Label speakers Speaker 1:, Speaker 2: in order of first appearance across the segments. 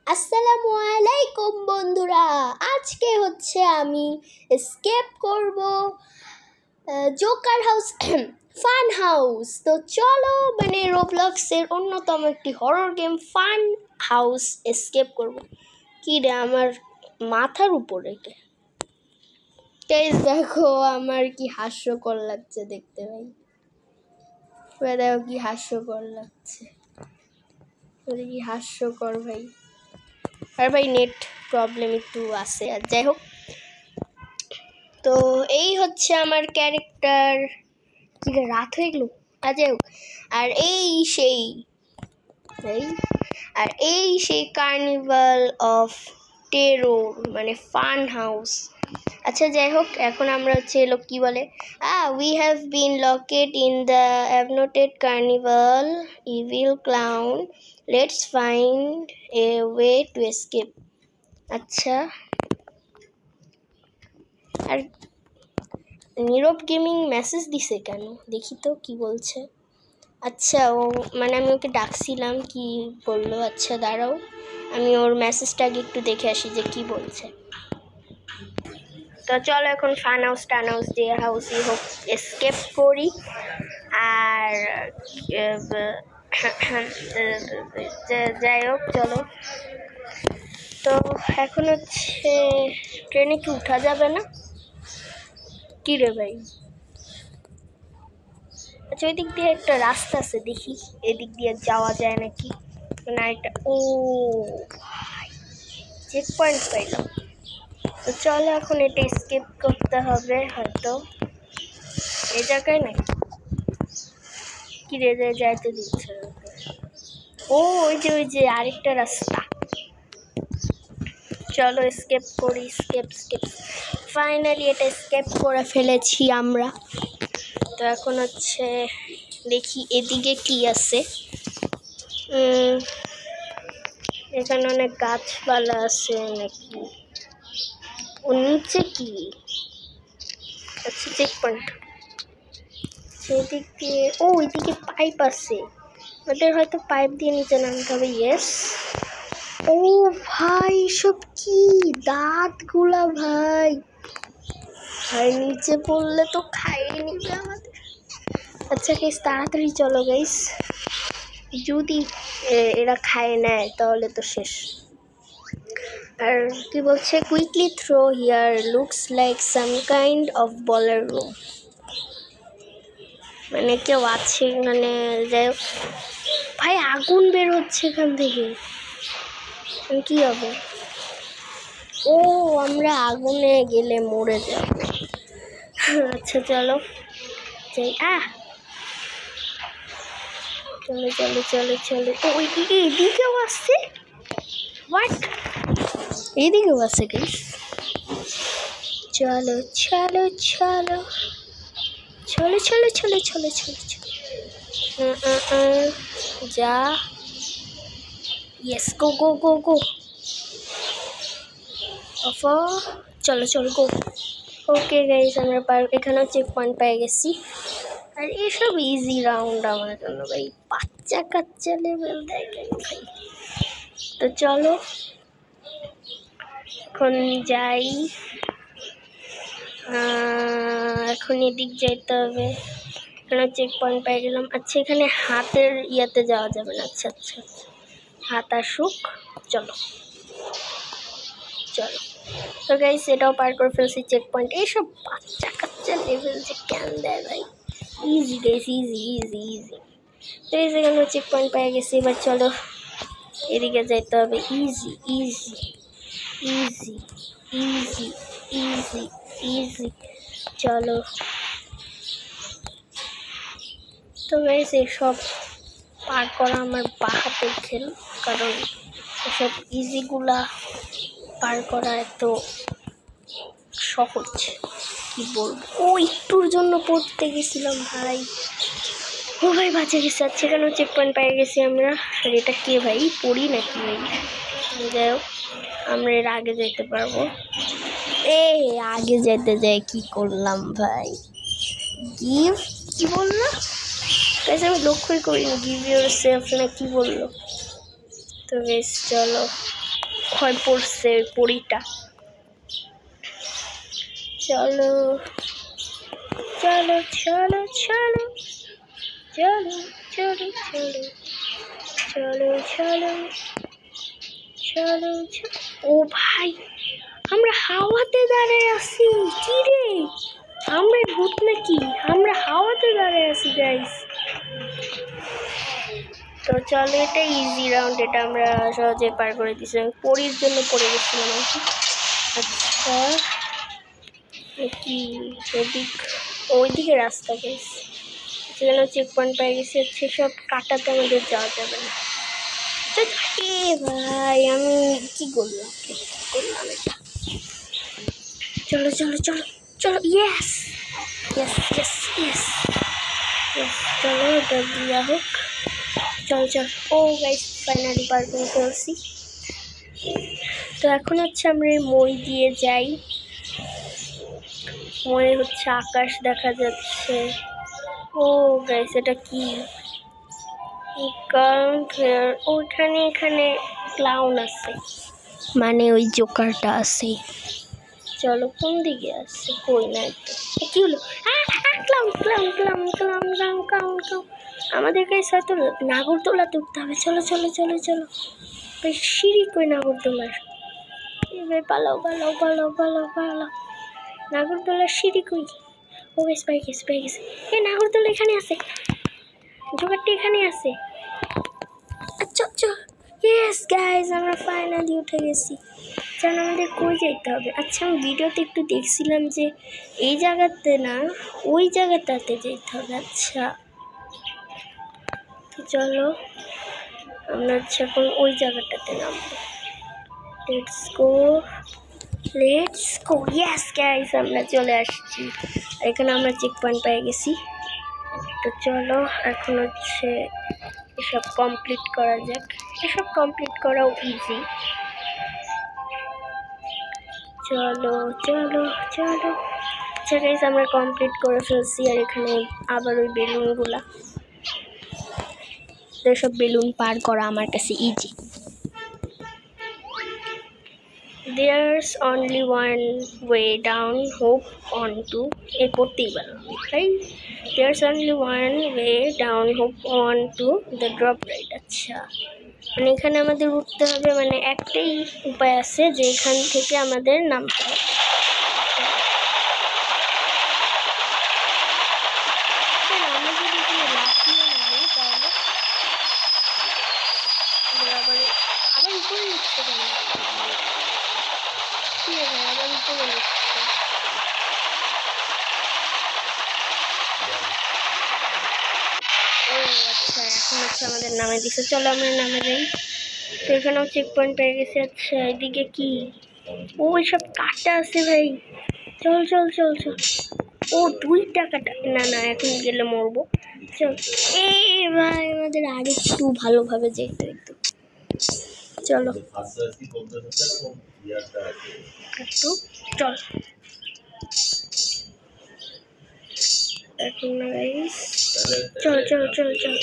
Speaker 1: আসসালামু আলাইকুম বন্ধুরা, আজকে হচ্ছে আমি এসকেপ করব জোকার হাউস ফান হাউস। তো চলো রোবলক্সের অন্যতম একটি horror game fun house escape করব। কি রে আমার মাথার উপরে গাইস দেখো আমার কি হাস্যকর লাগছে দেখতে ভাই। দেখো কি হাস্যকর লাগছে, কি হাস্যকর ভাই। আর ভাই নেট প্রবলেম একটু আছে, আর যাই হোক। তো এই হচ্ছে আমার ক্যারেক্টার। কি রাত হয়ে গেল, আর যাই হোক। আর এই সেই carnival of terror fun house. আচ্ছা যাই হোক, এখন আমরা হচ্ছে কি বলে we have been locked in the abandoned carnival evil clown, let's find a way to escape. আচ্ছা, আর নীরব গেমিং মেসেজ দিছে কেন, দেখি তো কি বলছে। আচ্ছা ও আমি ওকে ডাকছিলাম, কি বললো। আচ্ছা দাঁড়াও, আমি ওর মেসেজটা আগে একটু দেখে আসি যে কি বলছে। তো চলো এখন ফান হাউস টান হাউস যে হাউসই হোক এসকেপ করি। আর যাই হোক চলো। তো এখন হচ্ছে ট্রেনে কি উঠা যাবে না কি রে ভাই? আচ্ছা ওই দিক দিয়ে একটা রাস্তা আছে, দেখি এদিক দিয়ে যাওয়া যায় নাকি। না এটা ও ভাই চেক পয়েন্ট পাইলাম। তো চলো এখন এটা স্কিপ করতে হবে হয়তো এই জায়গায় নাকি কি রে যাইতে দিচ্ছে। ও ওই যে আরেকটা রাস্তা। চলো স্কেপ করি, স্কেপ ফাইনালি এটা স্কেপ করে ফেলেছি আমরা। তো এখন হচ্ছে দেখি এদিকে কি আছে। এখানে অনেক গাছপালা আছে নাকি, ও নিচে কি? আচ্ছা চেক পয়েন্ট সেদিক দিয়ে, ও ওইদিকে পাইপ আছে, ওদের হয়তো পাইপ দিয়ে নিচে নামতে হবে। ইয়েস। ও ভাই সব কি দাঁতগুলা ভাই, ভাই নিচে পড়লে তো খাইয়ে নিবে আমাদের। আচ্ছা গাইস তাড়াতাড়ি চলো গাইস, যদি এরা খায় নেয় তাহলে তো শেষ। আর কি বলছে, quickly throw here looks like some kind of boiler room. কেউ আছে যাই হোক। ভাই আগুন বের হচ্ছে এখান থেকে, কি হবে? ও আমরা আগুনে গেলে মরে যাব। আচ্ছা চলো যাই। চলো চলো চলো চলো। ও ওইদিকে এদিকেও আসছে, হোয়াট? এইদিকেও আসছে গাইস। চলো চলো চলো চলো চলো চলো চলো চলো চলো যা। ইয়েস গো গো গো গো। চলো চলো গো। ওকে গাইস আমরা এখানেও চেক পয়েন্ট পেয়ে গেছি। আর এসব ইজি রাউন্ড আমার জন্য ভাই, বাচ্চা কাচ্চা লেভেল দেয় ভাই। তো চলো এখন যাই, এখন এদিক যাইতে হবে। এখানে চেক পয়েন্ট পেয়ে গেলাম। আচ্ছা এখানে হাতের ইয়াতে যাওয়া যাবে না। আচ্ছা আচ্ছা হাত আসুক, চলো চলো। তো গাইস এটাও পার করে ফেলছি চেক পয়েন্ট। এইসব বাচ্চা কাচ্চা লেভেল যে কেন দেয় ভাই, easy guys easy easy easy. তো এই সেখানে চেক পয়েন্ট পেয়ে গেছি, এবার চলো এদিকে যাইতে হবে। Easy easy easy easy easy easy চলো। তো গাইস এসব পার করা আমার বাহাতের খেল, কারণ এসব ইজিগুলা পার করা এত সহজ কি বলবো। ও একটুর জন্য পড়তে গেছিলাম ভাই, ও ভাই বাঁচে গেছে। আর সেখানেও চেক পয়েন্ট পেয়ে গেছি আমরা। আর এটা কে ভাই, পড়ি নাকি ভাই? যাই হোক আমরা এর আগে যেতে পারবো। আগে যেতে যাই কি করলাম ভাই, গিভ কি বললো গাইস, আমি লক্ষ্যই করিনি। গিভ ইউর সেলফ না কি বললো। তো বেশ চলো হয়ে পড়ছে ওই পরীটা। চলো চলো চলো চলো চলো চলো চলো চলো চলো চলো চলো। ও ভাই, আমরা হাওয়াতে দাঁড়ায় আছি। কি রে, আমরা ভূত নাকি? আমরা হাওয়াতে দাঁড়ায় আছি গাইস। তো চলো, এটা ইজি রাউন্ড, এটা আমরা সহজে পার করে দিয়েছিলাম। পরীর জন্য পড়ে গেছিলাম আর কি। আচ্ছা, কি ওইদিকে রাস্তা গাইস, সেখানে চেক পয়েন্ট পেয়ে গেছি। হচ্ছে সব কাটাতে আমাদের যাওয়া যাবে না। এ ভাই, আমি কি করলাম এটা? চলো চলো চলো চলো, yes yes yes yes yes. চলো, এটা দিয়া হোক। চল চল। ও গাইস, ফাইনালি পার করে ফেলছি। তো এখন হচ্ছে আমরা মই দিয়ে যাই। মই হচ্ছে আকাশ দেখা যাচ্ছে। ও গাইস, এটা কি? ওইখানে এখানে ক্লাউন আছে, মানে ওই জোকারটা আছে। চলো, কোন দিকে আছে? কই না তো। কি হলো? Clown clown clown clown clown clown clown. আমাদের কাছে হয়তো নাগরদোলাতে উঠতে হবে। চলো চলো চলো চলো। সিঁড়ি কই নাগরদোলার? এবার পালাও পালাও পালাও পালাও পালাও। নাগরদোলার সিঁড়ি কই? ও গাইস, পেয়ে গেছে। এ নাগরদোলা এখানে আছে, জোগাড়টি এখানে আছে। আচ্ছা আচ্ছা, ইয়েস গাইস, আমরা ফাইনালি উঠে গেছি। জানো আমাদের কই যেতে হবে? আচ্ছা, আমি ভিডিওতে একটু দেখছিলাম যে এই জায়গাতে না, ওই জায়গাটাতে যেতে হবে। আচ্ছা, তো চলো, আমরা হচ্ছে এখন ওই জায়গাটাতে নামবো। Let's go. ইয়েস গাইস, আমরা চলে আসছি। এখানে আমরা চেক পয়েন্ট পেয়ে গেছি। তো চলো, এখন হচ্ছে এসব কমপ্লিট করা যাক। এসব কমপ্লিট করাও ইজি। চলো চলো চলো। আচ্ছা গাইস, আমরা কমপ্লিট করে ফেলছি। আর এখানে আবার ওই বেলুনগুলা, এসব বেলুন পার করা আমার কাছে easy. There's only one way down, hope on to a পড়তেই পারো, right? There's only one way down, hope on to the drop right. আচ্ছা, মানে এখানে আমাদের উঠতে হবে, মানে একটাই উপায় আছে যে এখান থেকে আমাদের নামতে হবে। আমরা যদি এখানে লাফিয়ে নামি তাহলে আবার উপরে উঠতে পারি। ঠিক আছে, আবার উপরে উঠছে। ও আচ্ছা, এখন হচ্ছে আমাদের নামে দিচ্ছে। চলো, আমরা নামে যাই। তো এখানেও চেক পয়েন্ট পেয়ে গেছি। আচ্ছা, এদিকে কি? ও এসব কাটা আছে ভাই। চল চল চল চল। ও 2 টাকাটা না, এখন গেলে মরবো। চল। ভাই, আমাদের আর একটু ভালোভাবে যেতে হতো। চলো একটু চল। এখন গাইস, চল চল চল চল।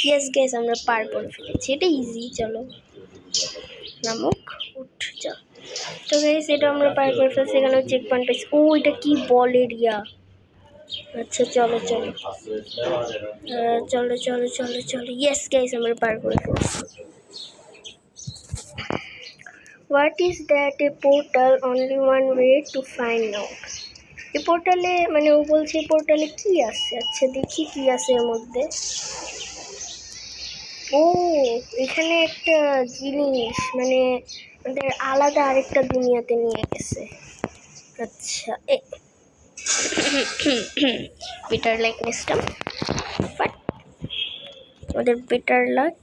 Speaker 1: ইয়েস গাইস, আমরা পার করে ফেলেছি। এটা ইজি। চলো নামক উঠ চল। তো গাইস, এটা আমরা পার করে ফেলছি। এখানে চেক পয়েন্ট পেয়েছি। ও, এটা কি বল এরিয়া? আচ্ছা, চলো চলো চলো চলো চলো চলো। ইয়েস গাইস, আমরা পার করে ফেলছি। What is that? A portal, only one way to find out. এই পোর্টালে, মানে ও বলছে এই পোর্টালে কি আছে। আচ্ছা, দেখি কি আছে এর মধ্যে। ও, এখানে একটা জিনিস, মানে আমাদের আলাদা আরেকটা দুনিয়াতে নিয়ে গেছে। আচ্ছা, বেটার লাক নিস্টাম, বাট আমাদের বেটার লাক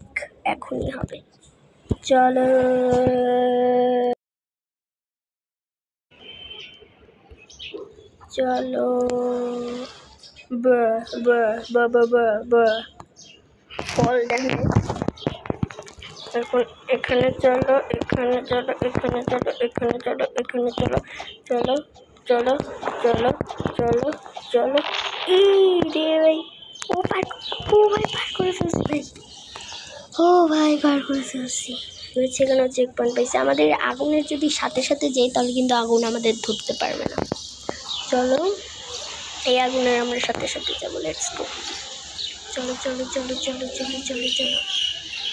Speaker 1: এখনই হবে। চলো চলো। ফল দেখো। এখন এখানে চলো, এখানে চলো, এখানে চলো, এখানে চলো, এখানে চলো, চলো চলো চলো চলো চলো। এই রে ভাই, ও ভাই পার করে ফেলছি ভাই। ও ভাই পার করে ফেলছি। সেখানেও চেক পয়েন্ট পাইছি। আমাদের আগুনের যদি সাথে সাথে যাই তাহলে কিন্তু আগুন আমাদের ধরতে পারবে না। চলো এই আগুনের আমরা সাথে সাথে যাবো। Let's go. চলো চলো চলো চলো চলো চলো চলো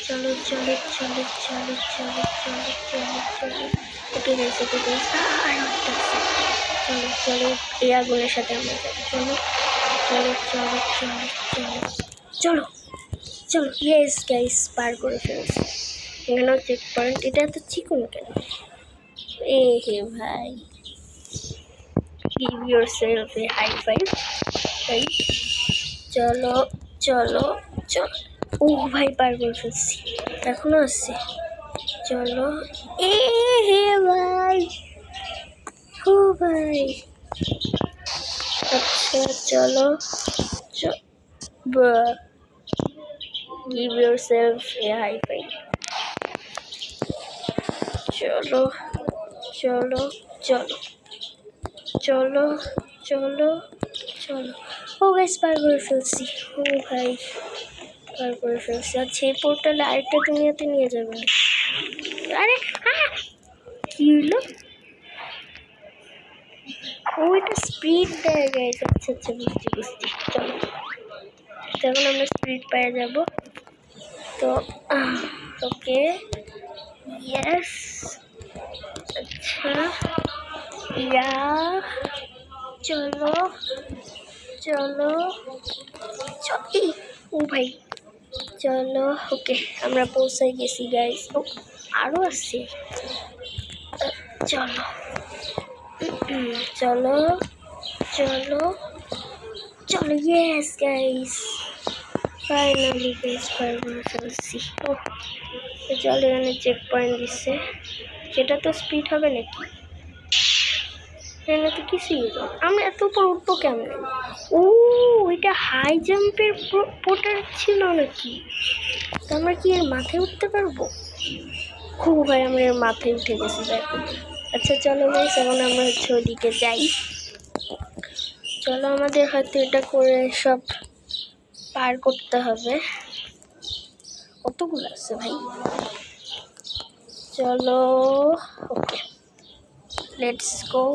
Speaker 1: চলো চলো চলো চলো চলো চলো চলো চলো ওকে গেছে ওকে গেছে। চলো চলো এই আগুনের সাথে আমরা যাবো। চলো চলো চলো চলো চলো চলো চলো। ইয়েস গাইস পার করে ফেলছি। এখানেও চেক পয়েন্ট। এটা তো চিকন কেন? এ হে ভাই, give yourself a high five ভাই। চলো চলো চলো। ও ভাই পার করে ফেলছি। এখনো আসছে। চলো এ হে ভাই, ও ভাই। আচ্ছা চলো give yourself a high five। চলো চলো চলো চলো চলো চলো। ও গাইস পার করে ফেলছি। ও ভাই পার করে ফেলছি। আচ্ছা এই পোর্টালে আরেকটা দুনিয়াতে নিয়ে যাবে। আরে কি হলো? ও এটা স্পিড দেয় গাইস। আচ্ছা আচ্ছা বুঝছি বুঝছি। চলো তখন আমরা স্পিড পেয়ে যাব। তো ওকে ইয়েস। আচ্ছা ইয়া চলো চলো চলো। ও ভাই চলো ওকে আমরা পৌঁছে গেছি গাইস। ও আরও আসছে। চলো চলো চলো চলো। ইয়েস গাইস ফাইনালি গাইস পার করে ফেলছি। ও চলো এখানে চেক পয়েন্ট দিচ্ছে। সেটা তো স্পিড হবে নাকি? এখানে তো কিছুই হলো। আমরা এত উপর উঠবো কেমন? ও এটা হাই জাম্পের পোর্টাল ছিল নাকি? তো আমরা কি এর মাথায় উঠতে পারবো? খুব ভাই আমরা এর মাথায় উঠে গেছি দেখো। আচ্ছা চলো গাইস এখন আমরা হচ্ছে ওদিকে যাই। চলো আমাদের হয়তো এটা করে সব পার করতে হবে। কতগুলো আছে ভাই? চলো ওকে লেটস গো।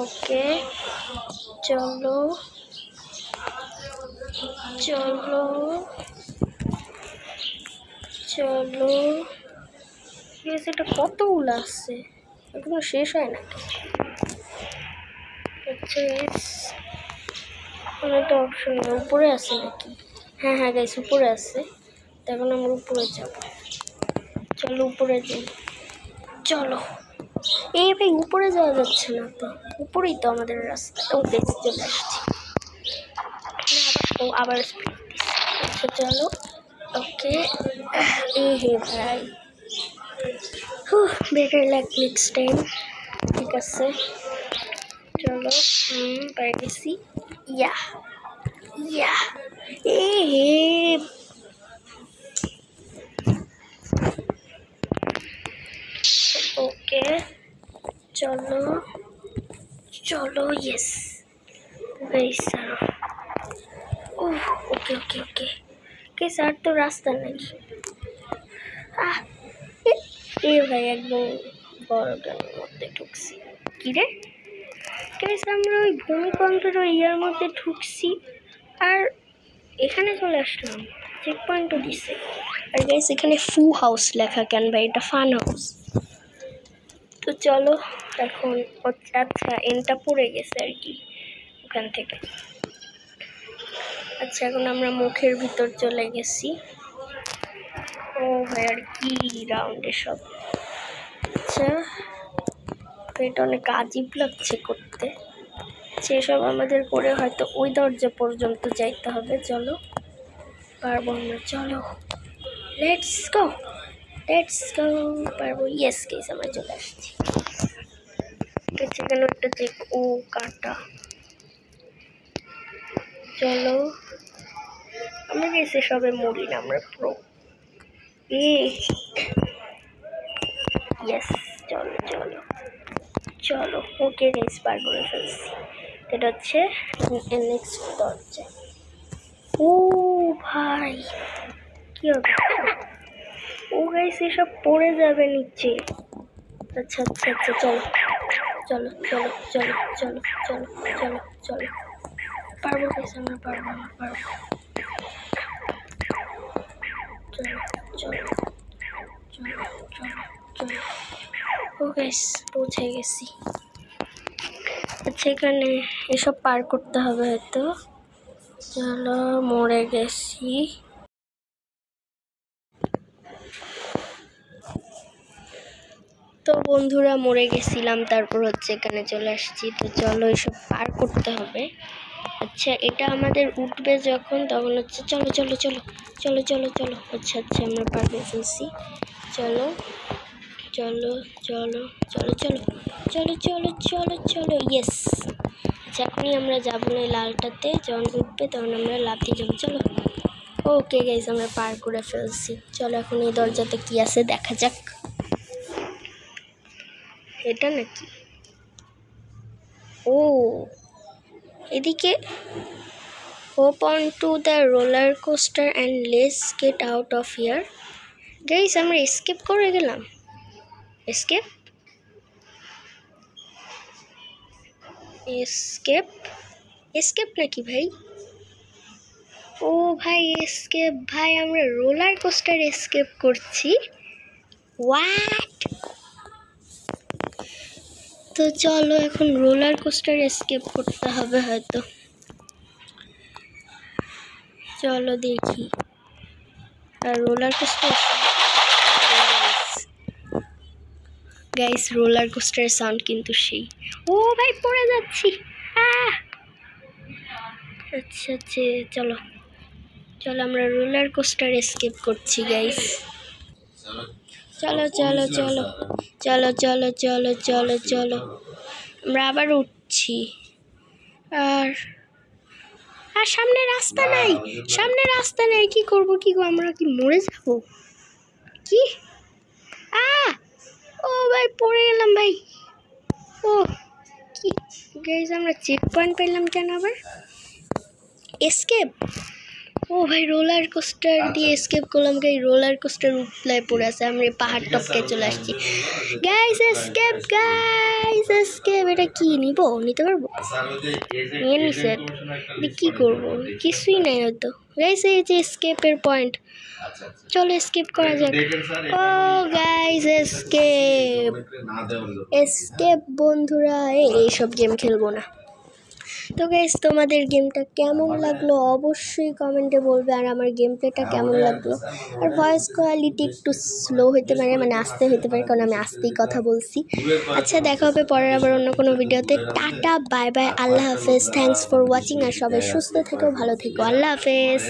Speaker 1: ওকে চলো চলো চলো। এটা কতগুলো আছে? এখনো শেষ হয় না। আচ্ছা কোনো একটা অপশন উপরে আছে নাকি? হ্যাঁ হ্যাঁ গাইস উপরে আছে। তখন আমরা উপরে যাব। চলো উপরে যাই। চলো এই ভাই উপরে যাওয়া যাচ্ছে না তো। উপরেই তো আমাদের রাস্তা। ও দেখছি চলে আসছি। ও আবার স্পিড দিচ্ছে। আচ্ছা চলো ওকে এ হে ভাই বেটার লাক নেক্সট টাইম। ঠিক আছে চলো পাই গেছি। ইয়া ইয়া এ হে ওকে চলো চলো ইয়েস গাইস। ওকে ওকে ওকে কে স্যার তো রাস্তা নাকি? এ ভাই একদম বড় গানের মধ্যে ঢুকছি। কি রে গাইস আমরা ওই ভূমিকম্পের ওই ইয়ার মধ্যে ঢুকছি আর এখানে চলে আসলাম। চেক পয়েন্টও দিছে। আর গাইস এখানে ফু হাউস লেখা কেন ভাই? এটা ফান হাউস। তো চলো এখন আচ্ছা এনটা পড়ে গেছে আর কি ওখান থেকে। আচ্ছা এখন আমরা মুখের ভিতর চলে গেছি। ও ভাই আর কি রাউন্ডে সব। আচ্ছা এটা অনেক আজীব লাগছে করতে। সেসব আমাদের করে হয়তো ওই দরজা পর্যন্ত যাইতে হবে। চলো পারবো আমরা। চলো লেটস গো পারবো। ইয়েস কেস আমরা চলে আসছি। সেখানে একটা চেক। ও কাটা। চলো আমরা গেছি সবে মরি না আমরা প্রো। ইয়েস চলো চলো চলো ওকে গাইস পার করে ফেলছি। এটা হচ্ছে নেক্সট দরজা। ও ভাই কি হবে? ও গাইস এসব পড়ে যাবে নিচে। আচ্ছা আচ্ছা আচ্ছা, চলো চলো চলো চলো চলো চলো চলো চলো। পারবো গাইস, আমরা পারবো, আমরা পারবো। চলো চলো চলো চলো চলো। ও গাইস পৌঁছে গেছি। আচ্ছা এখানে এসব পার করতে হবে হয়তো। চলো, মরে গেছি। তো বন্ধুরা মরে গেছিলাম, তারপর হচ্ছে এখানে চলে আসছি। তো চলো এসব পার করতে হবে। আচ্ছা এটা আমাদের উঠবে যখন, তখন হচ্ছে চলো চলো চলো চলো চলো চলো। আচ্ছা আচ্ছা আমরা পার করে ফেলছি। চলো চলো চলো চলো চলো চলো চলো চলো চলো। ইয়েস। আচ্ছা এখনই আমরা যাবো না লালটাতে, যখন উঠবে তখন আমরা লাফ দিয়ে যাবো। চলো। ওকে গাইস আমরা পার করে ফেলছি। চলো এখন এই দরজাতে কি আছে দেখা যাক। এটা নাকি? ও এদিকে hope on to the roller coaster and let's get out of here. Guys আমরা এসকেপ করে গেলাম। এসকেপ এসকেপ এসকেপ নাকি ভাই? ও ভাই এসকেপ ভাই, আমরা রোলার কোস্টার এসকেপ করছি। হোয়াট? তো চলো এখন রোলার কোস্টার এসকেপ করতে হবে হয়তো। চলো দেখি। আর রোলার কোস্টার গাইস, রোলার কোস্টারের সাউন্ড কিন্তু সেই। ও ভাই পড়ে যাচ্ছি। আচ্ছা আচ্ছা চলো চলো, আমরা রোলার কোস্টার এসকেপ করছি গাইস। চলো চলো চলো চলো চলো চলো চলো চলো। আমরা আবার উঠছি। আর আর সামনে রাস্তা নাই, সামনে রাস্তা নাই। কি করব কি গো, আমরা কি মরে যাব? কি ও ভাই পড়ে গেলাম ভাই। ও কি গাইস, আমরা চেক পয়েন্ট পেলাম কেন আবার? এসকেপ। ও ভাই রোলার কোস্টার দিয়ে এসকেপ করলাম। গাই রোলার কোস্টার উঠলায় পড়ে আছে, আমরা পাহাড় টপকে চলে আসছি। Guys escape, guys escape. এটা কি নিতে পারবো? নিয়ে নিছে। কি করবো? কিছুই নাই হয়তো। গাইস এই যে এসকেপের পয়েন্ট, চলো এসকেপ করা যাক। ও গাইস এসকেপ এসকেপ। বন্ধুরা এইসব গেম খেলবো না। তো গাইস তোমাদের গেমটা কেমন লাগলো অবশ্যই কমেন্টে বলবে। আর আমার গেম প্লেটা কেমন লাগলো। আর ভয়েস কোয়ালিটি একটু স্লো হতে পারে, মানে আস্তে হতে পারে, কারণ আমি আস্তেই কথা বলছি। আচ্ছা দেখা হবে পরের আবার অন্য কোনো ভিডিওতে। টাটা বাই বাই, আল্লাহ হাফেজ, থ্যাঙ্কস ফর ওয়াচিং। আর সবাই সুস্থ থেকো, ভালো থেকো, আল্লাহ হাফেজ।